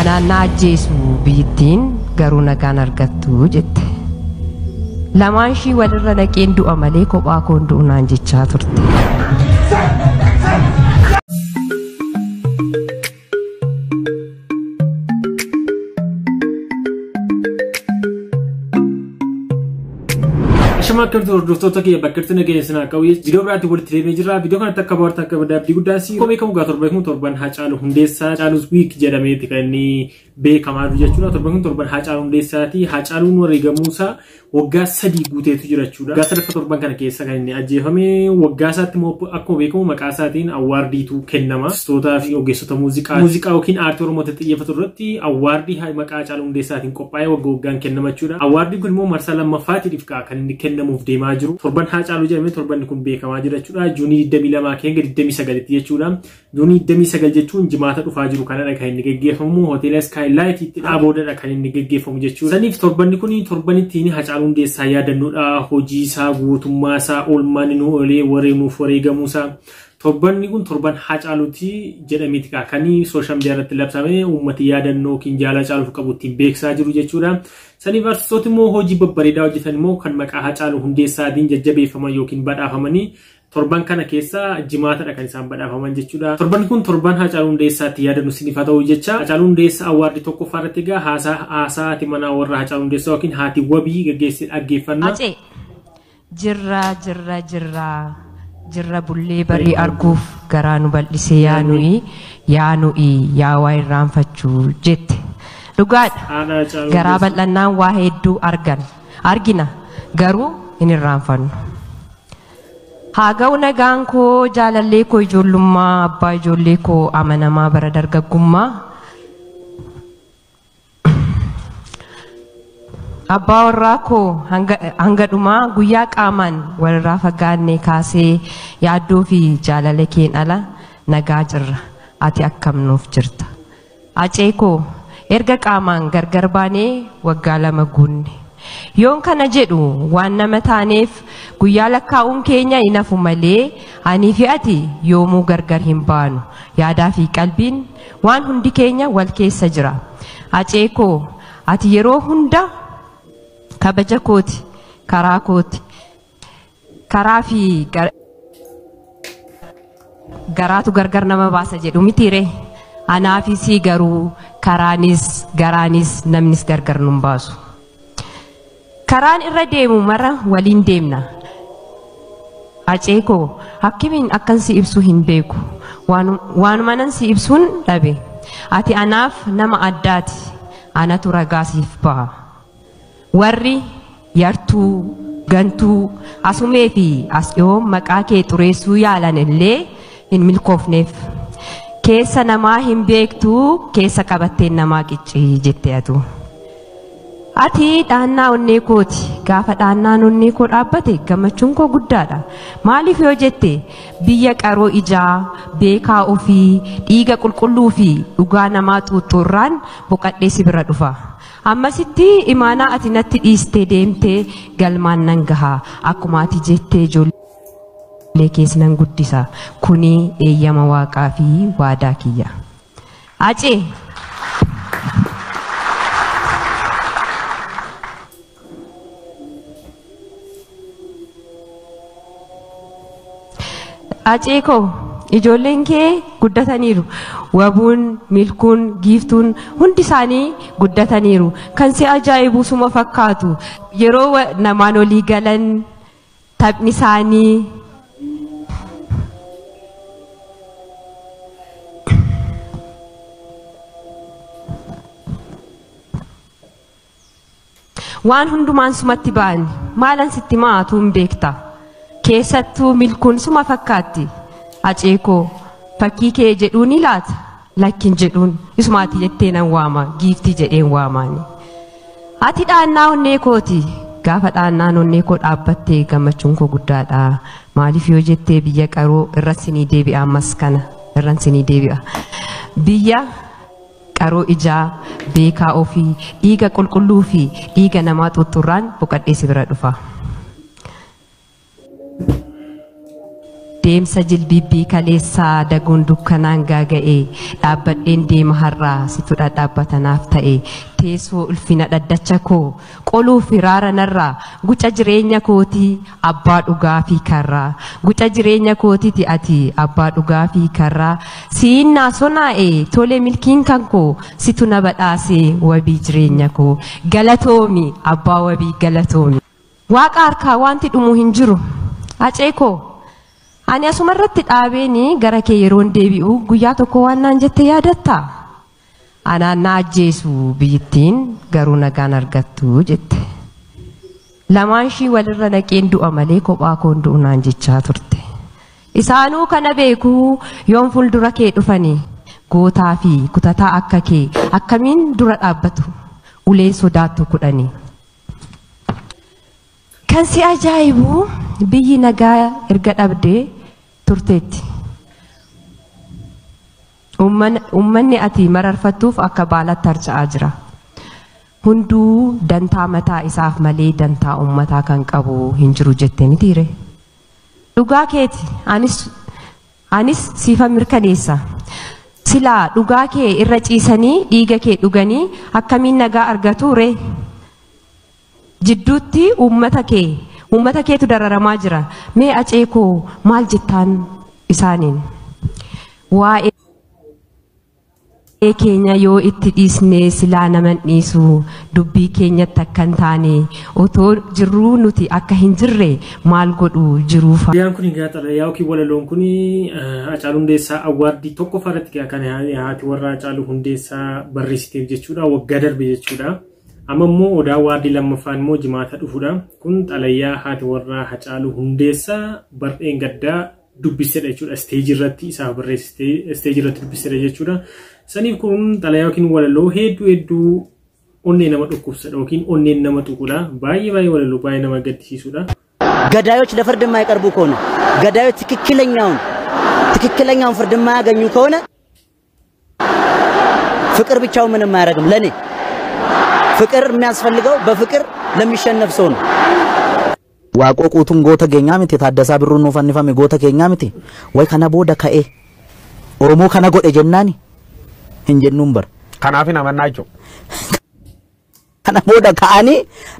anaan na ajjeesu biyyittiin garuu nagaan argattu jette. Lamaan ishii walirra naqeen du'a malee kophaa koon du'u naan jechaa turte. Shama kerto hordoftoota kiyya bakkeetti nageessina qabu viidiyoo biraatti walitti deemee jira. Viidiyoo kanatti akka barta akka abdii guddaasi komee kamu gaa torban Haacaaluu Hundeessaa Haacaaluus wiik jedhameeti kan inni beekamaa jiru jechuudha. Torban Haacaaluu Hundeessaati. Haacaaluun wareegamuusaa waggaa 3 guuteetu jira jechuudha. Waggaa 3 torban kana keessa kan inni ajjeefame. Waggaa isaatti akkuma beekamu maqaa isaatiin awwaardiitu kennama. Artistootaa fi ogeessota muuziqaa yookiin aartii Oromootti xiyyeeffatu irratti awwaardii maqaa Haacaaluu Hundeessaatiin qophaa'ee waggaan kennama jechuudha. Awwaardiin kun immoo marsaa lammaffaatiif kan inni kennamuuf deemaa jiru. Torban Haacaaluu jedhamee torbanni kun beekamaa jira jechuudha. Juunii 22 keenya 29 jechuudha. Juunii 29 jechuun jimaata dhufaa jiru kanadha kan inni geggeeffamu. Hoteela Skylight itti dhaaboodha kan inni geggeeffamu jechuudha. Saniif torbanni kun torbanitti Haacaaluu Hundeessaa yaadannoodha. Hojii isaa, guutummaa isaa, oolmaan inni oolee wareemuuf wareegamuusaa. Torbanni kun torban Haacaaluuti jedhameeti kan sooshaal miidiyaa irratti labsame uummati yaadannoo yookiin jaalala Haacaaluuf qabu ittiin beeksisaa jiru jechuudha. Saniif artistooti immoo hojii babbareedaa hojjetan immoo kan maqaa Haacaaluu Hundeessaatiin jajjabeeffaman yookiin badhaafamanii torban kana keessa jimaatadha kan isaan badhaafaman jechuudha. Torbanni kun torban Haacaaluu Hundeessaatti yaadannu siniif haa ta'u jecha. Haacaaluu Hundeessaa awwaardii tokkoffaa irratti egaa haasaati mana warra Haacaaluu Hundeessaa yookiin haati wabii gaggeessee dhaggeeffannaa. Jirra bullee barii arguuf garaa nu bal'isee yaa nuyi yaa waa irraanfachuu jette. Dhugaadha. Garaa bal'annaan waa hedduu argina garuu hin irraanfannu. Haa ga'u nagaan koo jaalallee koo ijoollummaa abbaa ijoollee koo amanamaa bara dargaggummaa. Abbaa warraa koo hanga dhumaa guyyaa qaamaan walirraa fagaannee kaasee yaaddoo fi jaalala keen ala nagaa jirra ati akkamnuuf jirta. Acee koo erga qaamaan gargar baanee waggaa 2 guunne. Yoon kana jedhu waan nama taaneef guyyaa lakkaa'uun keenya hin hafu malee anii fi ati yoomuu gargar hin baanu. Yaadaa fi qalbiin waan hundi keenya wal keessa jira. Acee koo ati yeroo hunda kabaja kooti karaa kooti karaa fi garaatu gargar nama baasa jedhu mitiire. Anaafi si garuu karaanis garaanis namnis gargar nun baasu. Karaan irra deemu mara waliin deemna. Acee koo akkamiin akkan si ibsu hin beeku. Waanuma nan si ibsuun dhabe. Ati anaaf nama addaati. Anatu ragaa siif baha. Warri yartuu gantuu asumee fi as dhiyoo maqaa kee xureessuu yaalan illee hin milkoofneef. Keessa namaa hin beektuu keessa qabatteen namaa qiccii jettee atu. Ati dhaannaa onnee kooti. Gaafa dhaannaan onnee koo dhaabbate gammachuun koo guddaadha. Maaliif yoo jette biyya qaroo ijaa beekaa ofii dhiiga qulqulluu fi dhugaa namaa xuuxxuurraan boqadhee si bira dhufa. Ammasitti imaanaa ati natti dhiistee deemtee galmaan nan gahaa akkuma ati jettee ijoollee keessa nan guddisa. Kuni eeyyama waaqaa fi waadaa kiyya. Acee. Acee koo ijoolleen kee guddataniiru. Wabuun, milkuun, giiftuun hundi isaanii guddataniiru. Kan si ajaa'ibu suma fakkaatu. Yeroo namaan olii galan taphni isaanii waan hundumaan sumatti ba'an maalan sitti maatu hin beekta. Keessattuu milkuun suma fakkaatti. Acee koo fakkii kee jedhuun ni laata? Lakkin jedhuun isumaati jettee nan waama giiftii jedheen waamaani. Ati dhaannaa onnee kooti. Gaafa dhaannaan onnee koo dhaabbattee gammachuun koo guddaadha. Maaliif yoo jettee biyya qaroo irra sinii deebi'a ammas kana irra sinii deebi'a. Biyya qaroo ijaa beekaa ofii dhiiga qulqulluu fi dhiiga namaa xuuxxuurraan boqadhee si bira dhufa. deemsa jilbibbii kaleessaa daguun dukkanaan gaaga'ee dhaabbadheen deema har'aa situ dhadhaabbatanaaf ta'e teessoo ulfina dhaddacha koo qoluu firaara narraa guca jireenya kootii abbaa dhugaa fi karraa guca jireenya kootiiti ati abbaa dhugaa fi karraa siinnaa sonaa'e tolee milkiin kan koo situ na badhaasee wabii jireenya koo galatoomi abbaa wabii galatoomi waaqa harkaa wanti dhumuu hin jiru acee koo ani asuma irratti dhaabeeni gara kee yeroon deebi'u guyyaa tokko waan naan jette yaadatta anaan na ajjeesu biyyittiin garuu nagaan argattu jette lamaan shii walirra naqeen du'a malee kophaa koon du'u naan jechaa turte isaanuu kana beeku yoon fuuldura kee dhufanii gootaa fi kutataa akka kee akkamiin dura dhaabbatu uleen sodaattu kudhanii kan si ajaa'ibu biyyi nagaa erga dhabdee turteetti ummanni ati mararfattuuf akka baalatti harca'aa jira hunduu dantaa mataa isaaf malee dantaa ummataa kan qabu hin jiru jettee mitiire dhugaa keeti anis siifa mirkaneessa silaa dhugaa kee irra ciisanii dhiiga kee dhuganii akkamiin nagaa argatu ree jidduutti ummata keetu dararamaa jira mee acee koo maal jettaan isaaniin waa'ee keenya yoo itti dhiisne silaa naman dhiisu dubbii keenyatti akka hin taane otoo jirruu nuti akka hin jirre maal godhu jiruufa. Biyaan kun egaa xalayaa yookiin walaloon kun Hacaaluu Hundeessaa awwaardii tokkoffaa irratti kan haati warra Hacaaluu Hundeessaa barreessiteef jechuudha waggaa darbe jechuudha. Amma immoo odaa awwaardii lammaffaan immoo jimaata dhufuudha. Kun xalayaa haati warra Hacaaluu Hundeessaa bardheen gaddaa dubbisedha jechuudha. Isteejii irratti isaaf barreessitee isteejii irratti dubbisedha jechuudha. Saniif kun xalayaa yookiin walaloo hedduu onnee nama dhukkubsadha yookiin onneen nama tuqudha. Baay'ee walaloo baay'ee nama gaddisiisudha. ገዳዮች ለፍርድ የማይቀርቡ ከሆነ ገዳዮች ትክክለኛውን ፍርድ የማያገኙ ከሆነ ፍቅር ብቻው ምንም አያደርግም ለኔ ፍቅር የሚያስፈልገው በፍቅር ለሚሸነፍ ሰው ነው ዋቆቁቱን ጎተ ገኛምት የታደሳ ብሩን ነው ፈንፈም ጎተ ገኛምት ወይ ከነ ቦደ ከኤ ኦሮሞ ከነ ጎደ ጀናኒ እንጀኑም በር ከናፊና መናቸው ከነ ቦደ ከአኒ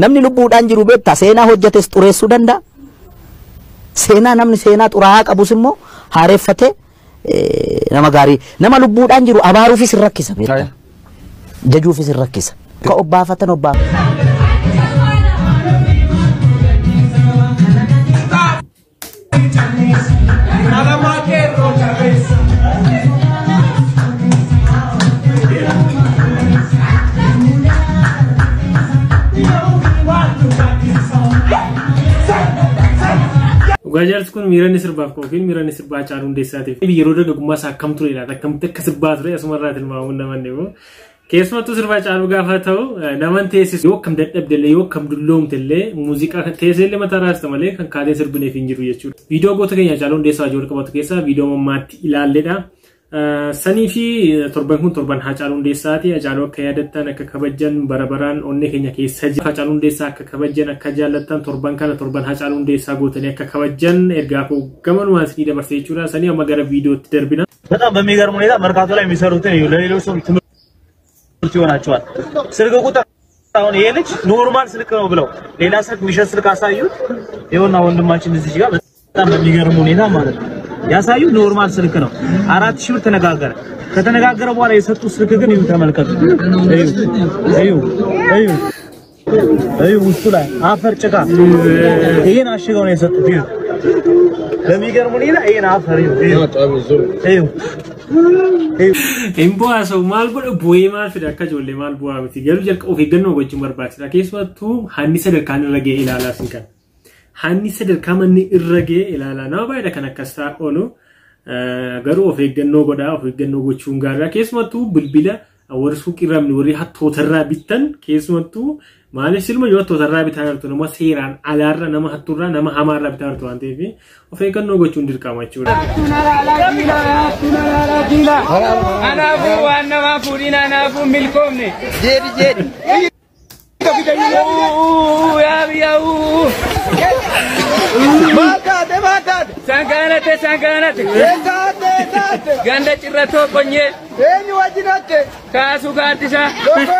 ነምኒ ልቡዳን ጅሩ ቤታ ሴና ሆጀቴስ ጡሬሱ ደንዳ ሴና ነምኒ ሴና ጡራ ቀቡስሞ ሃሬፈቴ ነማጋሪ ነማ ልቡዳን ጅሩ አባሩ ፊስ ረክሰ ቤታ ጀጁ ፊስ ረክሰ ከኦባፈተን ኦባ Gajarus kun miirani sirbaaf koofin miirani sirbaa Hacaaluu Hundeessaatiif yeroo dargaggummaa isaa akkam ture laata akkamitti akka sirbaa ture asumarraa tilmaamuun namanne immoo keessumattuu sirba Hacaaluu gaafa ta'u naman teessis yoo akkam dadhabdellee yoo akkam dulloomtellee muuziqaa teesseellee mataa raasta malee kan kaatee sirbineef hin jiru jechuudha. Viidiyoo goota keenya Hacaaluu Hundeessaa wajjin wal qabatu keessaa viidiyoo mammaatti ilaalledha. Sanii fi torban kun torban Hacaaluu Hundeessaati. Hacaaluu akka yaadattan akka kabajan barabaraan onnee keenya keessa jira. Hacaaluu Hundeessaa akka kabajan akka jaallattan torban kana torban Hacaaluu Hundeessaa gootanii akka kabajan ergaa koo gamanumaan isinii dabarsee jechuudha. Sanii amma gara viidiyootti darbina. በጣም በሚገርም ሁኔታ መርካቶ ላይ የሚሰሩትን ለሌሎች ሰው ትምህርት ይሆናቸዋል። ስልክ ቁጥር አሁን ይሄ ልጅ ኖርማል ስልክ ነው ብለው ሌላ ስልክ ሚሸጥ ስልክ አሳዩት። ይኸውና ወንድማችን እዚህ ጋር በጣም በሚገርም ሁኔታ ማለት ነው ያሳዩ ኖርማል ስልክ ነው 4000 ብር ተነጋገረ ከተነጋገረ በኋላ የሰጡት ስልክ ግን ይሁ ተመልከቱ እዩ ውስጡ ላይ አፈር ጭቃ ይሄን አሽገው ነው የሰጡት ይሁ በሚገርም ሁኔታ ይሄን አፈር እዩ Imbu'aa sa'u maal godhe bu'ee maal fide akka ijoollee maal bu'aa miti garuu jalqaba of eeggannoo gochuun barbaachisaadha keessumattuu hanni sadarkaan irra ga'e ilaalaa sin kan hanni sadarkaa manni irra ga'e ilaalaa nama baay'eedha kan akkas ta'a oolu garuu of eeggannoo godhaa of eeggannoo gochuun gaariidha keessumattuu bilbila warri suuqii ramni warri hattootarraa bittan keessumattuu maaliif silma yoo hattootarraa bitaa jirtu nama seeraan alaarra nama hattuurraa nama hamaarraa bitaa jirtu waan ta'eef of eeggannoo gochuun dirqama jechuudha. Anaafu waan nama fuudhin anaafu milkoomne. Jeedi. Yaa biyyaa. Bakate. Sanganate. Esate. Ganda cirrato konye. Eenyu wajjinatte. Kaasu gaaddisa. Tokko.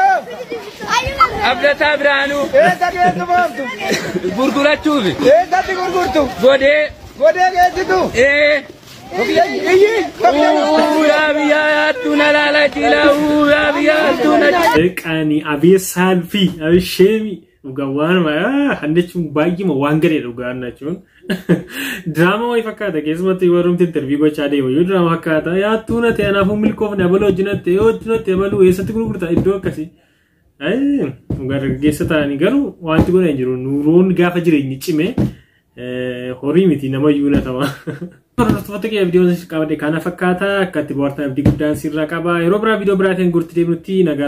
Abdataa Biraanuu. Eessa geessu booftu. Gurgurachuufi. Eessatti gurgurtu. Godee geessitu. Yaa biyyaa yaattuu na laala jila. Yaa biyyaa yaattuu na. Qaani abee saalfii abee sheemii dhugaa waan handachuun baay'ee waan gadee dhugaa annachuun draamaa wayii fakkaata keessumatti warrumti intervii gochaa deemu yoo draamaa fakkaata yaattuu na ta'e anaafuu milkoofne abaloo hojjinatte yoo hojjinatte abaluu eessatti gurgurta iddoo akkasii dhugaa dargaggeessa ta'anii garuu wanti godhan jiru nuuroon gaafa jireenyi cime horii miti nama yuunatama. Hordoftoota kee viidiyoon qabade kana fakkaata akkatti bohaartan abdii guddaan sirraa qaba yeroo biraa viidiyoo biraatiin gurti deemnutti nagaa.